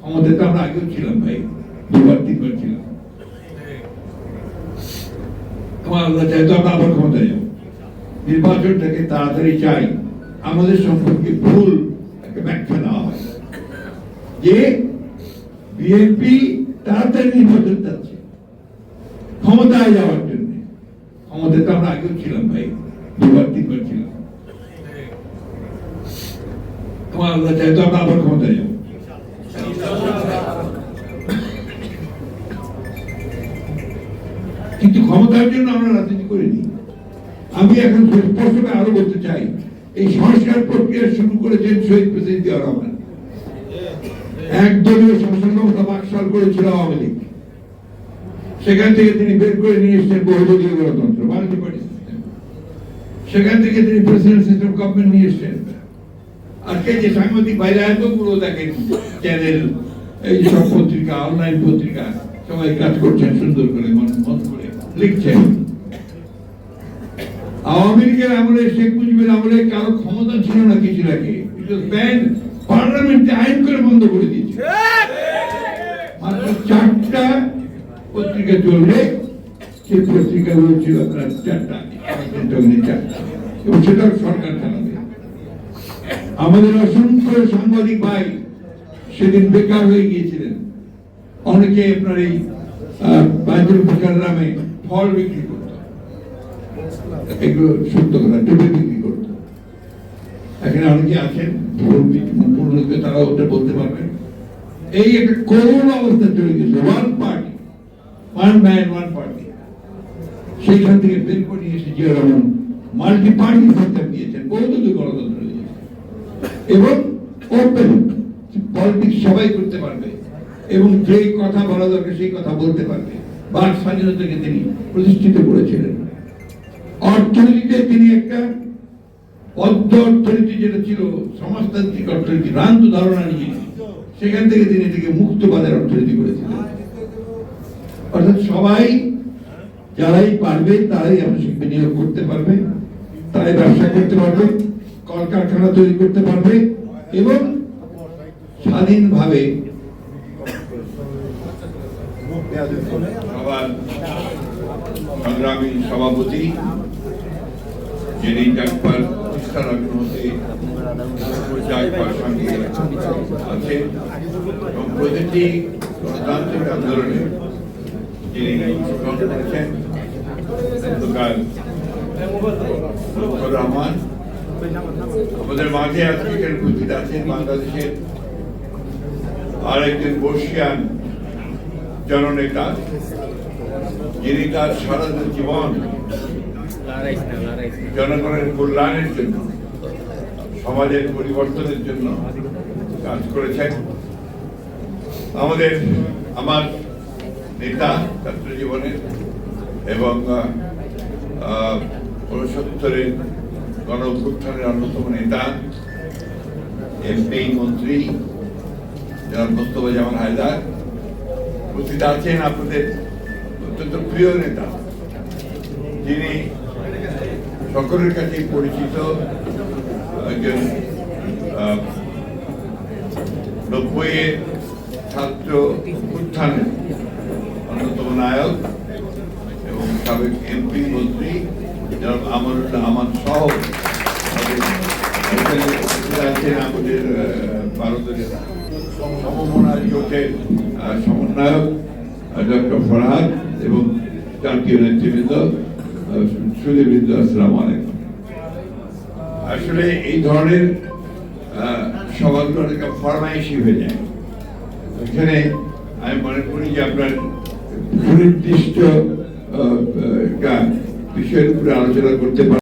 ক্ষমতায় তো আমরা আগেও ছিলাম ভাই, 2বার 3বার ছিলাম। আল্লাহ চাই তো আমরা আবার ক্ষমতায় যাবো। নির্বাচনটাকে তাড়াতাড়ি চাই, আমাদের সম্পর্কে ভুল একটা ব্যাখ্যা নেওয়া হয় যে বিএনপি তাড়াতাড়ি নির্বাচন চাচ্ছে ক্ষমতায় যাওয়ার জন্য। ক্ষমতায় তো আমরা আগেও ছিলাম ভাই, 2বার 3বার ছিলাম। আল্লাহ চাই তো আমরা আবার ক্ষমতায় যাবো। কিন্তু ক্ষমতার জন্য আমরা রাজনীতি করিনি। আমি এখন স্পষ্টভাবে আরো বলতে চাই, এই সংস্কার প্রক্রিয়া শুরু করেছেন শহীদ প্রেসিডেন্ট জিয়া রহমান। একদলীয় শাসন ব্যবস্থা বাকশাল করেছিল আওয়ামী লীগ, সেখান থেকে তিনি বের করে নিয়ে এসেছেন বহুদলীয় গণতন্ত্র, মাল্টি পার্টি সিস্টেম। সেখান থেকে তিনি প্রেসিডেন্ট সিস্টেম গভর্নমেন্ট নিয়ে এসেছেন। আজকে যে সাংবাদিক ভাইরা এতগুলো দেখেন চ্যানেল, এই সব পত্রিকা, অনলাইন পত্রিকা, সবাই কাজ করছেন সুন্দর করে, মন করে লিখছেন। আওয়ামী লীগের আমলে, শেখ মুজিবের আমলে কারো ক্ষমতা ছিল না কিছু আগে, পার্লামেন্টে আইন করে বন্ধ করে দিয়েছে। মাত্র 4টা পত্রিকা চলবে, সেই পত্রিকাগুলো ছিল আপনার 4টা, এবং সেটাও সরকার চালাবে। আমাদের অসংখ্য সাংবাদিক ভাই সেদিন বেকার হয়ে গিয়েছিলেন। অনেকে আপনার এই বাইতুল বেকার নামে ফল বিক্রি করত, এগুলো সত্য কথা, টেবিল বিক্রি করত। এখানে অনেকে আছেন তারা ওটা বলতে পারবেন। এই একটা করুণ অবস্থা চলে গেছে, one party, one man one party. সেইখান থেকে বের করে নিয়ে এসে Zia Rahman multi party system দিয়েছেন, বহুদলীয় গণতন্ত্র দিয়েছেন, এবং ওপেন পলিটিক্স সবাই করতে পারবে, এবং যে কথা বলা দরকার সেই কথা বলতে পারবে। বাক স্বাধীনতাকে তিনি প্রতিষ্ঠিত করেছিলেন। অর্থনীতিতে তিনি একটা অর্ধ অর্থনীতি যেটা ছিল সমাজতান্ত্রিক অর্থনীতি, ভ্রান্ত ধারণা নিয়ে সেখান থেকে তিনি এটাকে মুক্ত বাজার অর্থনীতি করেছিলেন। অর্থাৎ সবাই যারাই পারবে তারাই আবশ্যক বিনিয়োগ করতে পারবে, তারাই ব্যবসা করতে পারবে, কলকারখানা তৈরি করতে পারবে, এবং স্বাধীনভাবে সংগ্রামী সভাপতি যিনি জাগপাল প্রতিষ্ঠার আগ্রহতে জাগপাল সঙ্গে আছেন, এবং প্রতিটি গণতান্ত্রিক আন্দোলনে যিনি অংশগ্রহণ করেছেন, রহমান। আমাদের মাঝে আজকে এখানে উপস্থিত আছেন বাংলাদেশের আরেকজন বর্ষিয়ান জননেতা, যিনি তার সারা জীবন জনগণের কল্যাণের জন্য, সমাজের পরিবর্তনের জন্য কাজ করেছেন। আমার নেতা ছাত্র জীবনের এবং 69-এর গণ অভ্যুত্থানের অন্যতম নেতা, এমপি মন্ত্রী জনাব মোস্তফা জামান হায়দার উপস্থিত আছেন। আপনাদের অত্যন্ত প্রিয় নেতা, যিনি সকলের কাছে পরিচিত, একজন 90-এর ছাত্র উত্থানের অন্যতম নায়ক এবং সাবেক এমপি মন্ত্রী জনাব আমানুল্লাহ আমান সহ আছেন আমাদের ভারতের সমমনা জোটের সমন্বয়ক ডক্টর ফরহাদ এবং জাতীয় নেতৃবৃন্দ, সুধীবৃন্দ, আসসালামু আলাইকুম। আসলে এই ধরনের সভাগুলো অনেক ফরমাইশি হয়ে যায়। এখানে আমি মনে করি যে আপনার সুনির্দিষ্ট বিষয়ের উপরে আলোচনা করতে পারেন।